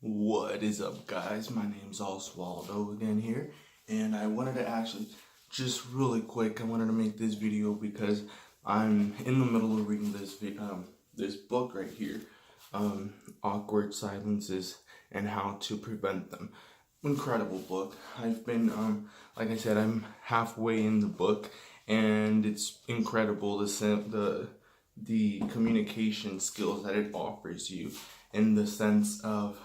What is up, guys? My name's Oswaldo again here, and I wanted to actually just really quick. I wanted to make this video because I'm in the middle of reading this book right here, Awkward Silences and How to Prevent Them. Incredible book. I've been like I said, I'm halfway in the book, and it's incredible the communication skills that it offers you in the sense of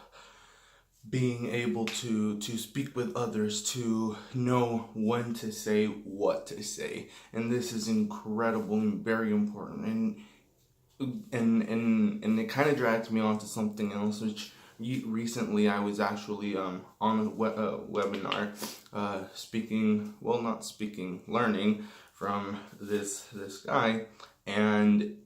being able to speak with others, to know when to say what to say. And this is incredible and very important, and it kind of drags me on to something else, which recently I was actually on a webinar, learning from this guy, and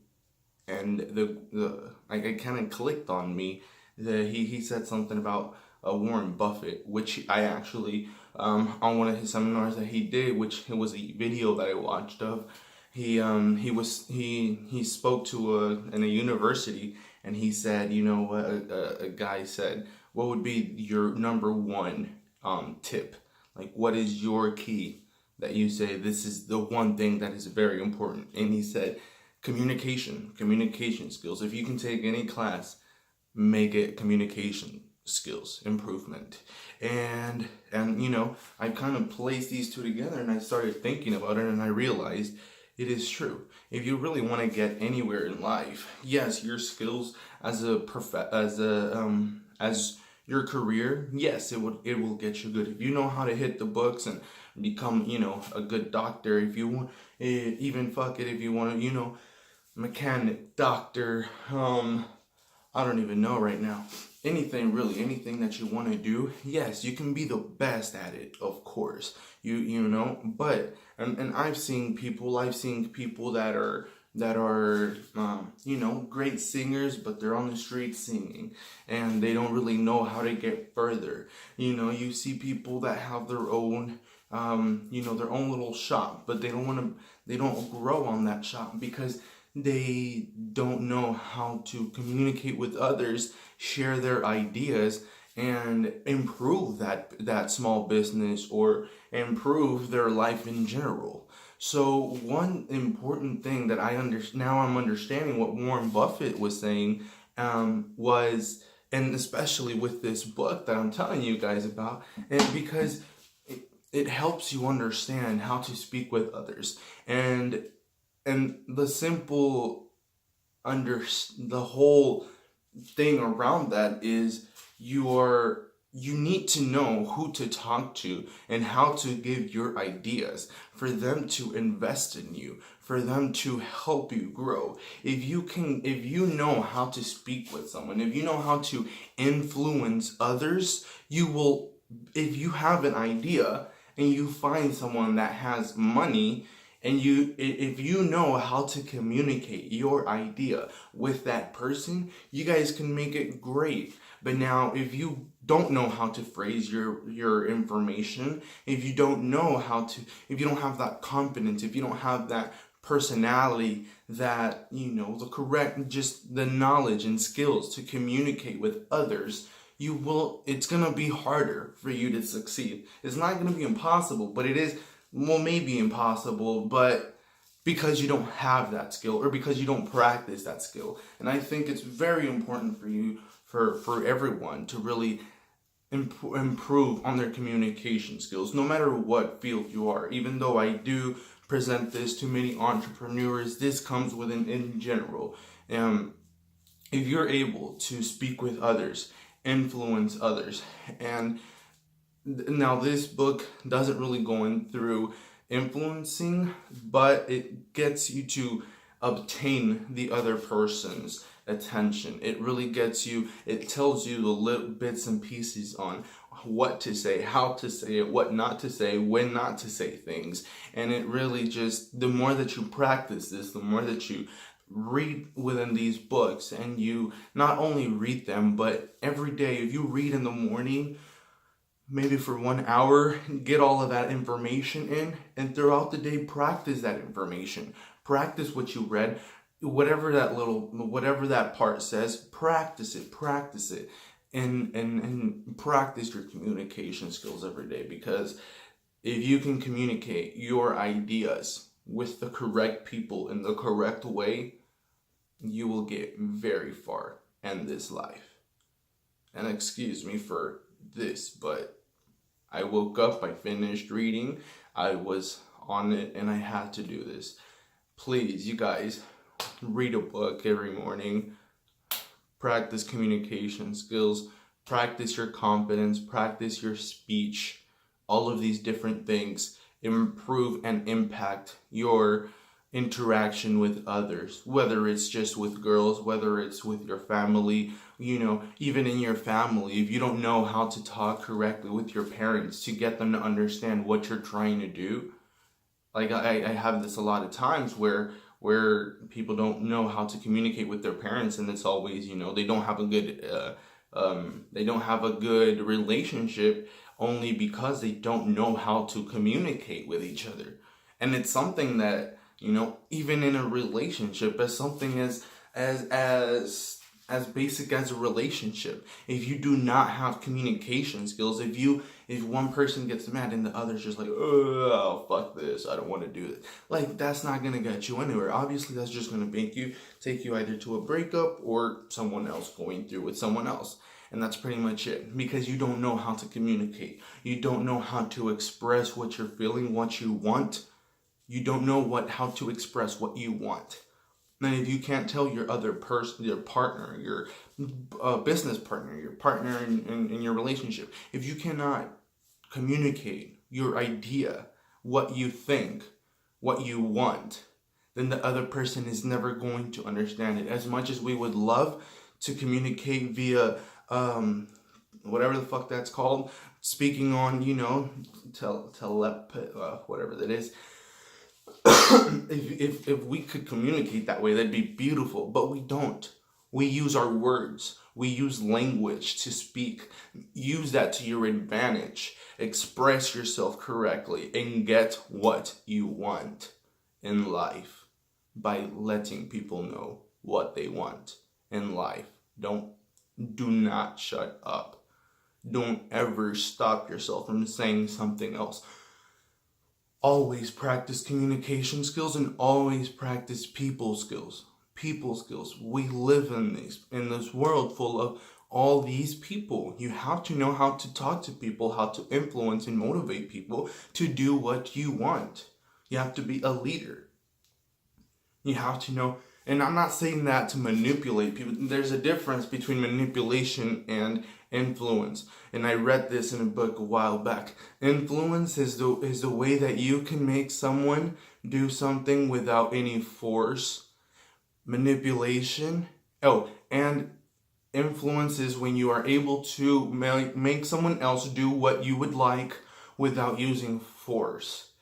I kind of clicked on me that he said something about Warren Buffett, which I actually on one of his seminars that he did, which it was a video that I watched of. He spoke to in a university, and he said, you know what, a guy said, what would be your number one tip? Like, what is your key that you say this is the one thing that is very important? And he said communication skills. If you can take any class, make it communication skills improvement. And you know, I kind of placed these two together, and I started thinking about it, and I realized it is true. If you really want to get anywhere in life, yes, your skills as your career, yes, it will get you good. If you know how to hit the books and become, you know, a good doctor, if you want, even fuck it, if you want to, you know, mechanic, doctor, I don't even know right now. Anything really, anything that you want to do, yes, you can be the best at it, of course. You know, but and I've seen people that are you know, great singers, but they're on the street singing, and they don't really know how to get further. You know, you see people that have their own you know, their own little shop, but they don't grow on that shop because they don't know how to communicate with others, share their ideas, and improve that small business or improve their life in general. So one important thing that now I'm understanding what Warren Buffett was saying, was, and especially with this book that I'm telling you guys about, and because it helps you understand how to speak with others, and the simple the whole thing around that is you need to know who to talk to and how to give your ideas for them to invest in you, for them to help you grow. If you know how to speak with someone, if you know how to influence others, if you have an idea and you find someone that has money, and if you know how to communicate your idea with that person, you guys can make it great. But now, if you don't know how to phrase your information, if you don't have that confidence, if you don't have that personality, that, you know, just the knowledge and skills to communicate with others, it's gonna be harder for you to succeed. It's not gonna be impossible, but it is, well, maybe impossible, but because you don't have that skill, or because you don't practice that skill. And I think it's very important for you, for everyone, to really improve on their communication skills, no matter what field you are. Even though I do present this to many entrepreneurs, this comes within in general. If you're able to speak with others, influence others, and now this book doesn't really go in through influencing, but it gets you to obtain the other person's attention. It really it tells you the little bits and pieces on what to say, how to say it, what not to say, when not to say things. And it really just, the more that you practice this, the more that you read within these books, and you not only read them, but every day, if you read in the morning, maybe for 1 hour, get all of that information in, and throughout the day, practice that information. Practice what you read, whatever that part says, practice it, and practice your communication skills every day, because if you can communicate your ideas with the correct people in the correct way, you will get very far in this life. And excuse me for this, but I woke up, I finished reading, I was on it, and I had to do this. Please, you guys, read a book every morning, practice communication skills, practice your confidence, practice your speech, all of these different things improve and impact your interaction with others, whether it's just with girls, whether it's with your family, even in your family. If you don't know how to talk correctly with your parents to get them to understand what you're trying to do, like I have this a lot of times where people don't know how to communicate with their parents, and it's always, they don't have a good relationship, only because they don't know how to communicate with each other. And it's something that, even in a relationship, as something as basic as a relationship, if you do not have communication skills, if one person gets mad and the other's just like, oh, fuck this, I don't want to do this, like, that's not gonna get you anywhere. Obviously, that's just gonna take you either to a breakup or someone else going through with someone else. And that's pretty much it, because you don't know how to communicate. You don't know how to express what you're feeling, what you want. You don't know how to express what you want. And if you can't tell your other person, your partner, your business partner, your partner in your relationship, if you cannot communicate your idea, what you think, what you want, then the other person is never going to understand it. As much as we would love to communicate via whatever the fuck that's called, speaking on, whatever that is. if we could communicate that way, that'd be beautiful, but we don't. We use our words. We use language to speak. Use that to your advantage. Express yourself correctly and get what you want in life by letting people know what they want in life. Do not shut up. Don't ever stop yourself from saying something else. Always practice communication skills and always practice people skills. People skills. We live in this world full of all these people. You have to know how to talk to people, how to influence and motivate people to do what you want. You have to be a leader. You have to know, and I'm not saying that to manipulate people. There's a difference between manipulation and influence. And I read this in a book a while back. Influence is the way that you can make someone do something without any force. Manipulation. And influence is when you are able to make someone else do what you would like without using force,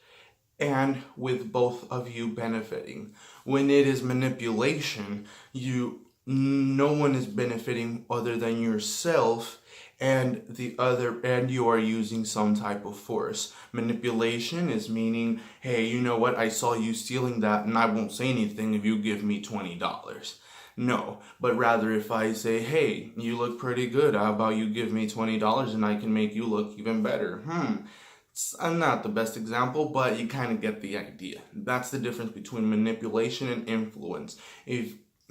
and with both of you benefiting. When it is manipulation, no one is benefiting other than yourself and you are using some type of force. Manipulation is meaning, hey, you know what, I saw you stealing that and I won't say anything if you give me $20. No, but rather if I say, hey, you look pretty good, how about you give me $20 and I can make you look even better? I'm not the best example, but you kind of get the idea. That's the difference between manipulation and influence.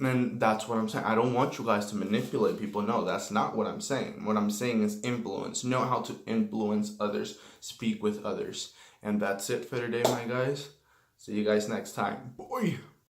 And that's what I'm saying. I don't want you guys to manipulate people. No, that's not what I'm saying. What I'm saying is influence. Know how to influence others. Speak with others. And that's it for today, my guys. See you guys next time. Boy.